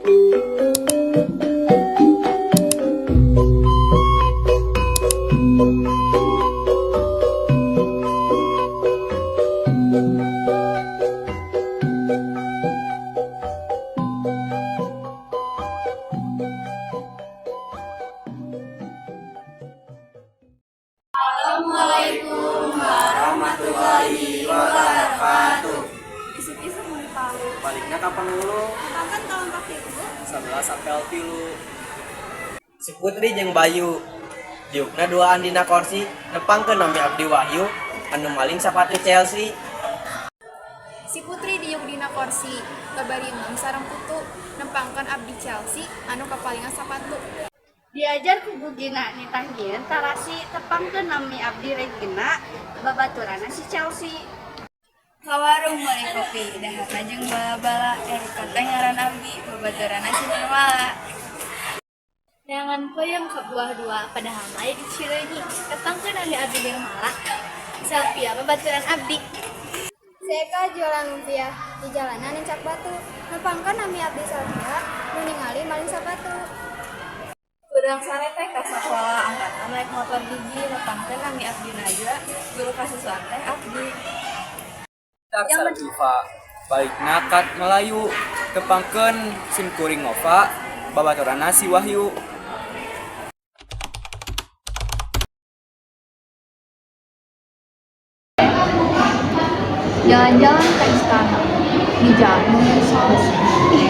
Assalamualaikum warahmatullahi wabarakatuh. Isuk-isuk mau dipalu. Baliknya kapan dulu? Kapan tahun pakai itu? 11 apel tilu. Si Putri jeung Bayu diukna duaan dina kursi nepangkeun nami Abdi Wahyu anu maling sapatu Chelsea. Si Putri diuk dina kursi babari eung sareng putu nempangkeun Abdi Chelsea anu kapalingan sapatu. Diajar ku gugina nitahieun tarasi tepangkeun nami Abdi Regina babaturana si Chelsea. Ka warung meuli kopi daharna jeung bala-bala Erika teh ngaran Abdi babaturana si Nirmala. Neangan peuyeum ka buah dua padahal aya di Cileunyi tepangkeun nami Abdi Nirmala. Salpia babaturan Abdi. Seka jualan lumpia di jalanan encak batu nempangkeun nami Abdi Salpia nu ningali maling sapatu. Urang sare teh ka sakola angkatan naik motor hiji nepangkeun nami Abdi Najwa guru kasusuan teh Abdi. Daksa Diva balikna kat Melayu tepangkeun sim kuring Nova babaturana si Wahyu. Jalan-jalan ke istana di jalan saus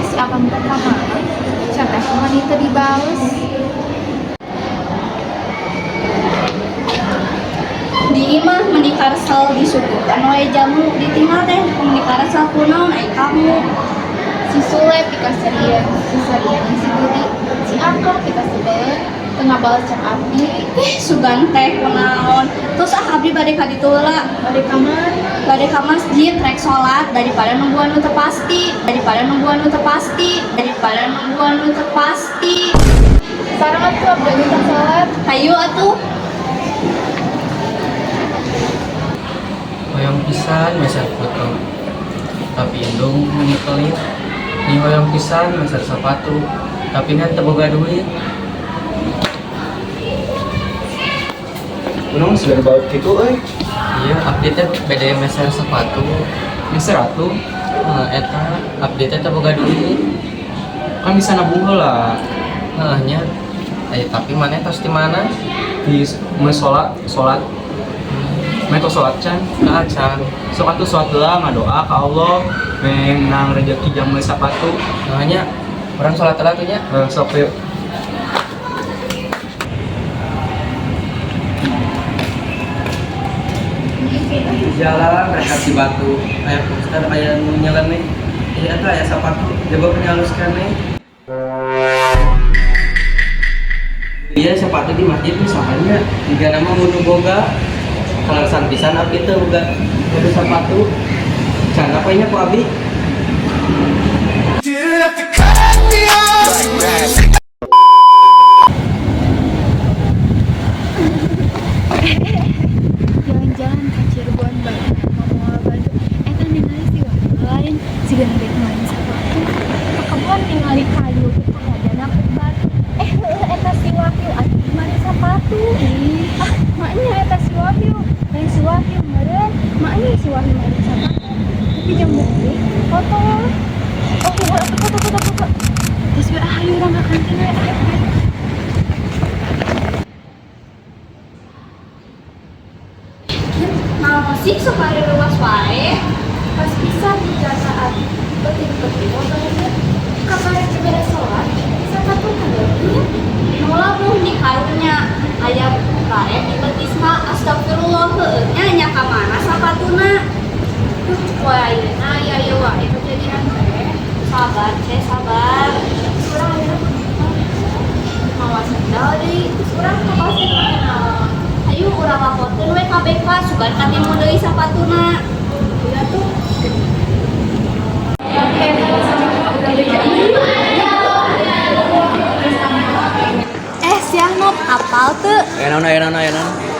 si akang teh kamana siapa wanita dibales Di imah meni karsel disuguhkan wae jamu ditinggal teh meni karsel kunaon ai kamu. si Sule pika serian si Budi si Akor pika sebelen tengah balas cek Abdi Sugan teh kunaon. Terus Abdi bade ka ditu heula. Bade ka masjid rek salat daripada nungguan nu teu pasti. sareng atuh Abdi geus salat Hayu atuh. Hoyong pisan meser foto tapi indung menikelit ni hoyong pisan meser sepatu tapi kan teu boga duit. Kunaon sudah baut kitu euy? Iya update teh beda meser sepatu meser atuh eta update teh teu boga duit kan bisa nabung heula nya tapi maneh tos di mana di salat Mereka sholat can, sok atuh sholat heula ngadoa ka Allah, menang rezeki jam meuli sapatu. Hanya orang sholat heula tuh nya. Sok yuk. Jalan mereka di batu, aya poster aya nu nyeleneh. Eta aya sapatu, coba penyaluskan nih. Iya sepatu di masjid misalnya, jika nama munu boga kalasan pisan abdi teh boga kudu sepatu. Can apa nya ku abdi? jalan-jalan ke Cirebon Bandung mau Bandung eta ningali si lain si gendek main sapatu kebon ningali kayu kita ngajana ke batu eta si Wahyu atuh main sapatu maknya eta si Wahyu meureun maknya si Wahyu main sapatu tapi jam bukti foto foto terus we ayo urang ka kantin we Sik sekali luas wae. pas bisa di jasa Abi penting motornya kamar beres sholat sapatu kagetnya Mula pun di karunya aya karet di betisma astagfirullah heunya nya ka mana sapatuna. Duh poe ayeuna aya wae kejadian teh. Sabar. kurang ada Mawas sendal deui urang kabasin kenal. Ayo urang laporkeun we ka BK sugan katimu deui sapatuna. ya tuh Siang Nop, apal tuh? Enon.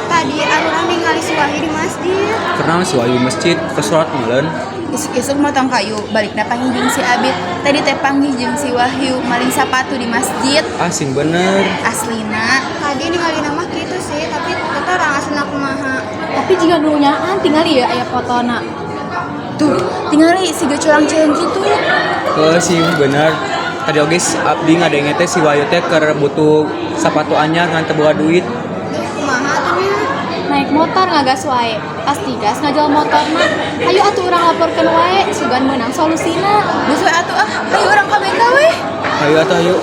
Tadi arurang ningali si Wahyu di masjid. Pernah si Wahyu masjid ke sholat ngeuleun. Isuk-isuk motong kayu, balikna panggih jeung si Abid. Tadi teh panggih jeung si Wahyu maling sapatu di masjid. Sing bener. Aslina. Tadi ningali nama gitu sih, tapi kita orang asli kumaha. Tapi jika dulunyaan tinggal ya aya fotona. Tuh, tinggal si curang ceuing gitu. Sih bener. Tadi oge abdi ngadenge teh si Wahyu teh keur butuh sapatu anyar ngan teu boga duit. Kumaha tuh nya? Naik motor ngagas wae. Pas digas ngajal motorna. Ayo atuh urang laporkeun wae, sugan meunang solusina. Geus we atuh ayo urang ka BK we. Ayo atuh ayo.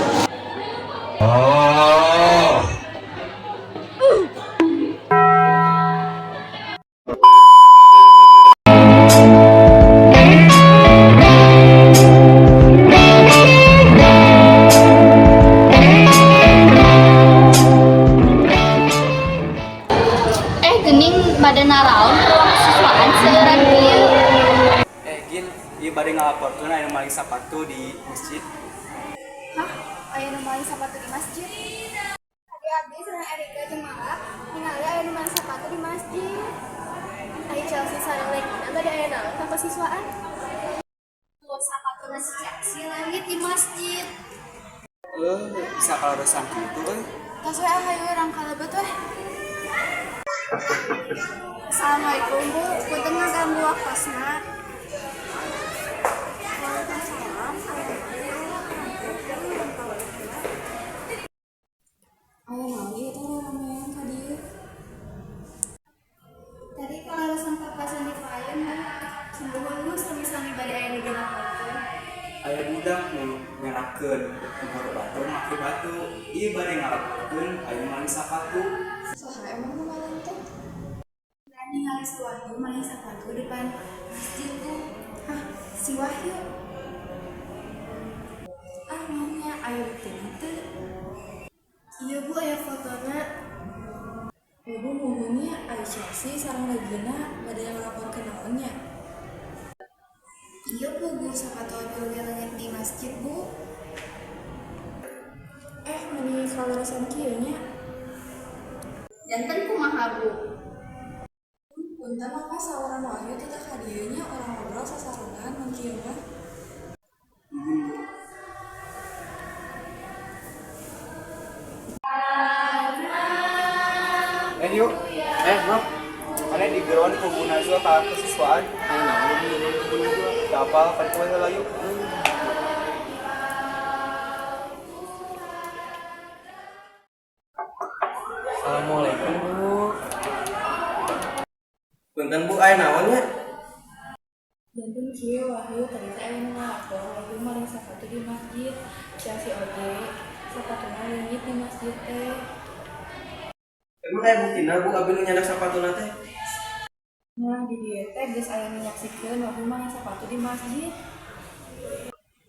Gening badan naraon ruang siswaan seueuran kieu. Gin, ieu bade ngalaporkeun aya maling sapatu di masjid. Hah? Aya nu maling sapatu di masjid? Tadi abdi sareng Erika jeung Mara ningali aya nu maling sapatu di masjid. Aya Chelsea sareng Legina tadi aya naon ka siswaan? Sapatuna si Chelsea langit di masjid. Bisa kalau dosan kitu euy. Tos we hayu urang kalebet we. Assalamualaikum Bu, punten ngaganggu waktosna. Waalaikumsalam. Aya naon ieu teh ramean ka dieu? Tadi kalau alasan papasan di klien sembuh lu sami-sami bade aya nu dilaporkeun. Aya budak nu ngerakeun ngor batu make batu ieu bade ngalaporkeun aya maling sapatu. Saha emang nu maling teh? Ningali si Wahyu maling sapatu depan masjid tuh. Hah, si Wahyu. Naonnya aya buktina teu? Iya Bu, aya fotona. Ibu ngomongnya aya Chelsea sareng Regina bade ngalaporkeun naonnya. Iya Bu, sapatu anu langit di masjid Bu. Mani kalarasan kieu nya. Janten kumaha Bu? Punten apa saurang Wahyu teh ka dieu nya orang ngobrol sasarengan mun kieu mah. Yuk. Bro. Mana di geron kubu Najwa ka kesiswaan? Aya naon di geron kubu Najwa? Teu apal kan kowe heula yuk. Assalamualaikum Bu. Punten Bu, aya naon nya? Janten kieu Wahyu tadi teh aya nu ngalapor Wahyu maling sapatu di masjid. Chelsea oge sapatuna leungit di masjid teh. Emang aya buktina Bu abdi nu nyadak sapatuna teh? Nah, di dieu teh geus aya nu nyaksikeun Wahyu maling sapatu di masjid.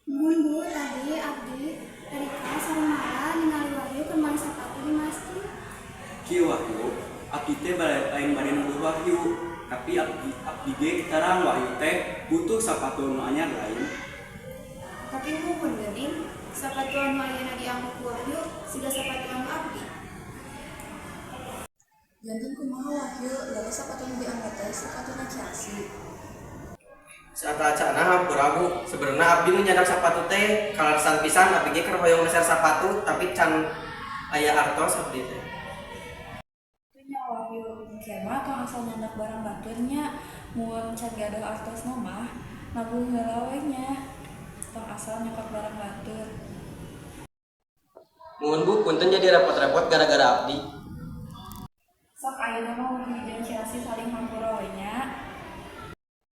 Mun Bu, tadi abdi Erika sareng Mara ningali Wahyu keur maling sapatu di masjid. Kieu Wahyu, abdi teh lain bade nuduh Wahyu, tapi abdi ge kitarang Wahyu teh butuh sapatu nu anyar lain. Tapi muhun geuning sapatu anu ayeuna dianggo ku Wahyu siga sapatu anu abdi. Janten kumaha Wahyu lalu sapatu nu diangkat teh sapatuna Chelsea. Saat acana hampura Bu, sebenarnya abdi nu nyadak sapatu teh kalarasan pisan abdi ge keur hoyong meser sapatu tapi can aya artos abdi teh. Nya Wahyu kema tong asal nyandak barang baturnya mun can gaduh artosna mah nabung heula we nya. Tong asal nyokot barang batur. Mohon Bu, punten jadi repot-repot gara-gara abdi. Sok ayeuna mah mun jeung Chelsea saling hampura we nya.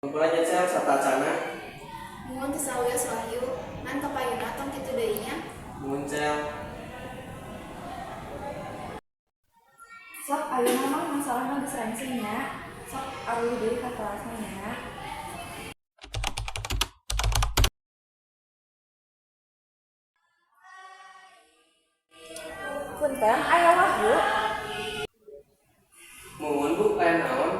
Kumpulan nyecer sarta acana. Muhun teu sawios Wahyu, ngan kapayuna tong kitu deui nya. Muncel. Sok ayeuna mah masalahna geus rengse nya. Sok aruh deui ka kelasna nya. Punten aya Wahyu. Mohon Bu, aya naon?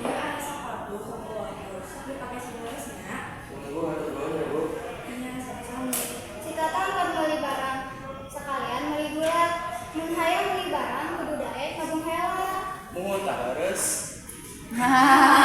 Dia ada sepatu untuk Wahyu. Sok dipakai sebelasnya. Mohon Bu, hatur nuhun ya Bu. Iya, sama-sama. Si Tatang keur meuli barang, sekalian meuli gula. Mun hayang meuli barang kudu daek kadung hela. Muhun tak harus. Hahaha.